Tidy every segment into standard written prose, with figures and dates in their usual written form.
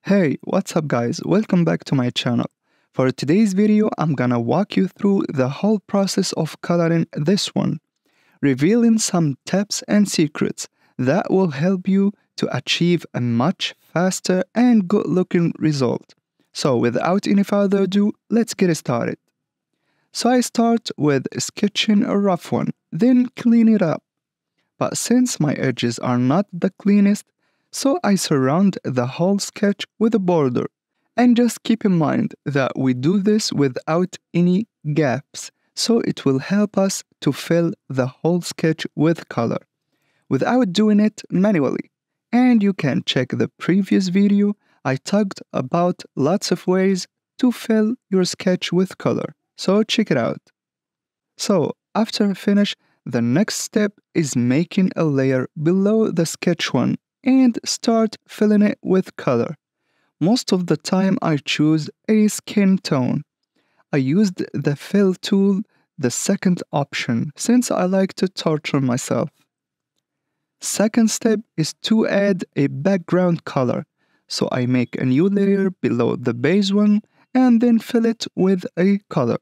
Hey, what's up guys? Welcome back to my channel. For today's video, I'm gonna walk you through the whole process of coloring this one, revealing some tips and secrets that will help you to achieve a much faster and good looking result. So without any further ado, let's get started. So I start with sketching a rough one, then clean it up. But since my edges are not the cleanest, so I surround the whole sketch with a border. And just keep in mind that we do this without any gaps, so it will help us to fill the whole sketch with color, without doing it manually. And you can check the previous video, I talked about lots of ways to fill your sketch with color, so check it out. So after I finish, the next step is making a layer below the sketch one and start filling it with color. Most of the time I choose a skin tone. I used the fill tool, the second option, since I like to torture myself. Second step is to add a background color. So I make a new layer below the base one and then fill it with a color.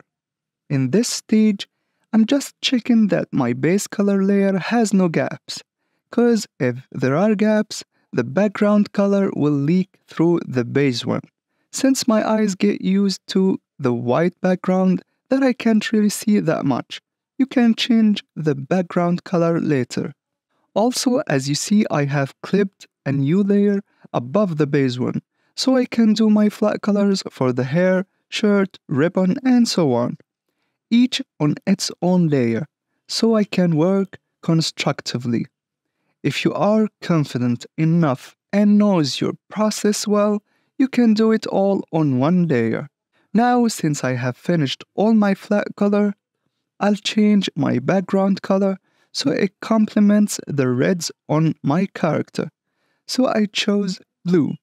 In this stage, I'm just checking that my base color layer has no gaps, cause if there are gaps, the background color will leak through the base one, since my eyes get used to the white background that I can't really see that much. You can change the background color later. Also, as you see, I have clipped a new layer above the base one, so I can do my flat colors for the hair, shirt, ribbon, and so on, each on its own layer, so I can work constructively. If you are confident enough and knows your process well, you can do it all on one layer. Now, since I have finished all my flat color, I'll change my background color so it complements the reds on my character. So I chose blue.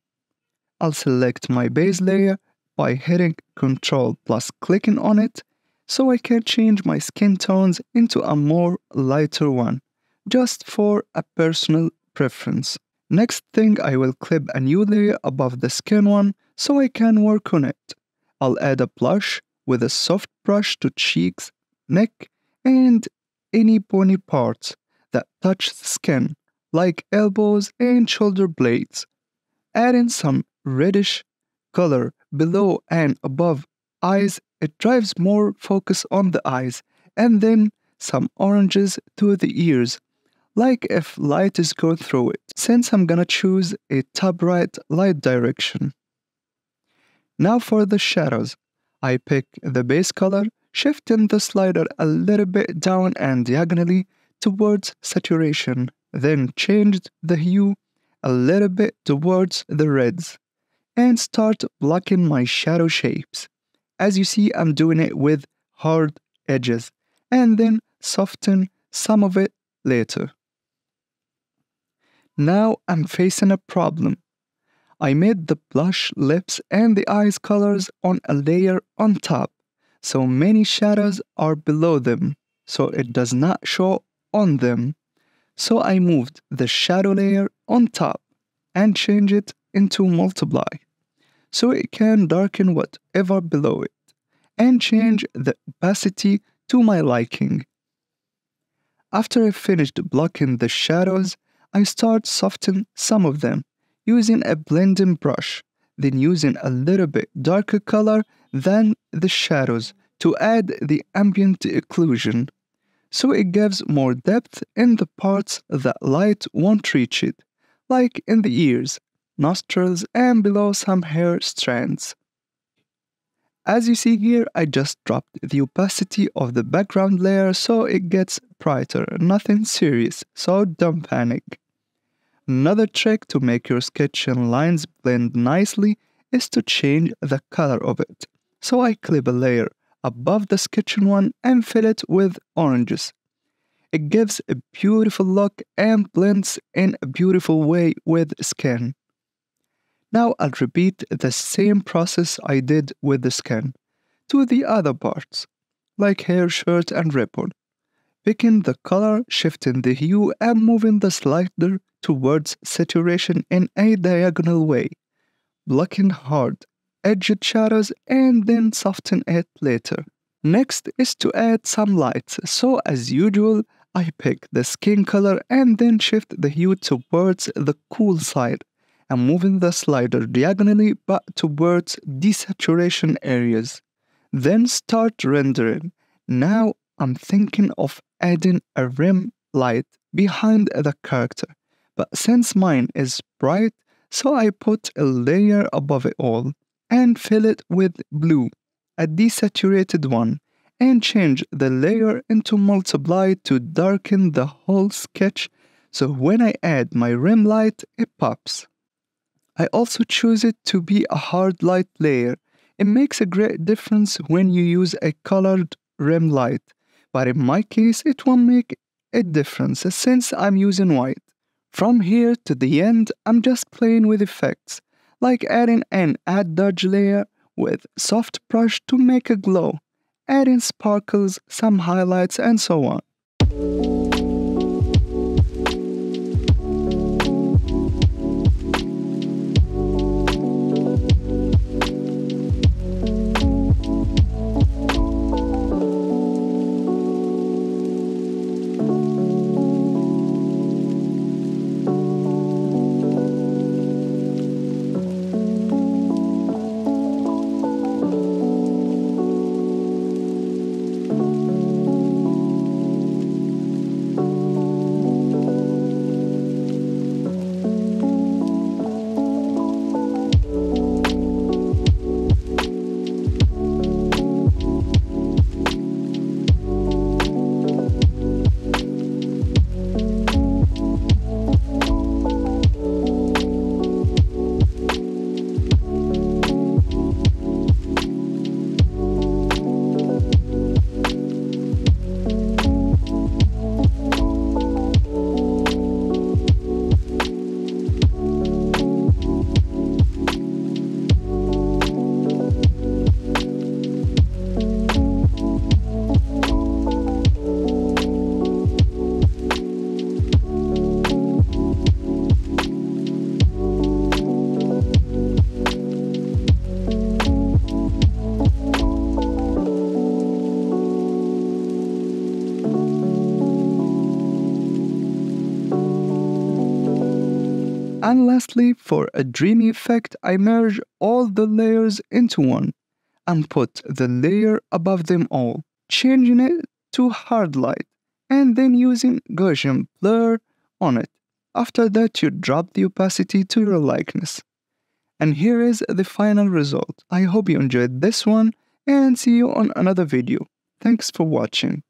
I'll select my base layer by hitting Ctrl plus clicking on it, so I can change my skin tones into a more lighter one, just for a personal preference. Next thing, I will clip a new layer above the skin one so I can work on it. I'll add a blush with a soft brush to cheeks, neck, and any bony parts that touch the skin, like elbows and shoulder blades. Add in some reddish color below and above eyes. It drives more focus on the eyes, and then some oranges to the ears, like if light is going through it, since I'm gonna choose a top right light direction. Now for the shadows, I pick the base color, shifting the slider a little bit down and diagonally towards saturation, then changed the hue a little bit towards the reds, and start blocking my shadow shapes. As you see, I'm doing it with hard edges, and then soften some of it later. Now I'm facing a problem. I made the blush lips and the eyes colors on a layer on top, so many shadows are below them, so it does not show on them. So I moved the shadow layer on top and change it into multiply, so it can darken whatever below it, and change the opacity to my liking. After I finished blocking the shadows, I start softening some of them using a blending brush, then using a little bit darker color than the shadows to add the ambient occlusion, so it gives more depth in the parts that light won't reach it, like in the ears, nostrils, and below some hair strands. As you see here, I just dropped the opacity of the background layer so it gets brighter, nothing serious, so don't panic. Another trick to make your sketch and lines blend nicely is to change the color of it. So I clip a layer above the sketching one and fill it with oranges. It gives a beautiful look and blends in a beautiful way with skin. Now I'll repeat the same process I did with the skin to the other parts, like hair, shirt, and ribbon. Picking the color, shifting the hue, and moving the slider towards saturation in a diagonal way. blocking hard, edged shadows and then soften it later. Next is to add some lights, so as usual, I pick the skin color and then shift the hue towards the cool side. I'm moving the slider diagonally but towards desaturation areas. Then start rendering. Now I'm thinking of adding a rim light behind the character, but since mine is bright, so I put a layer above it all and fill it with blue, a desaturated one, and change the layer into multiply to darken the whole sketch so when I add my rim light, it pops. I also choose it to be a hard light layer. It makes a great difference when you use a colored rim light, but in my case, it won't make a difference since I'm using white. From here to the end, I'm just playing with effects, like adding an add dodge layer with soft brush to make a glow, adding sparkles, some highlights, and so on. And lastly, for a dreamy effect, I merge all the layers into one and put the layer above them all, changing it to hard light, and then using Gaussian blur on it. After that, you drop the opacity to your likeness. And here is the final result. I hope you enjoyed this one and see you on another video. Thanks for watching.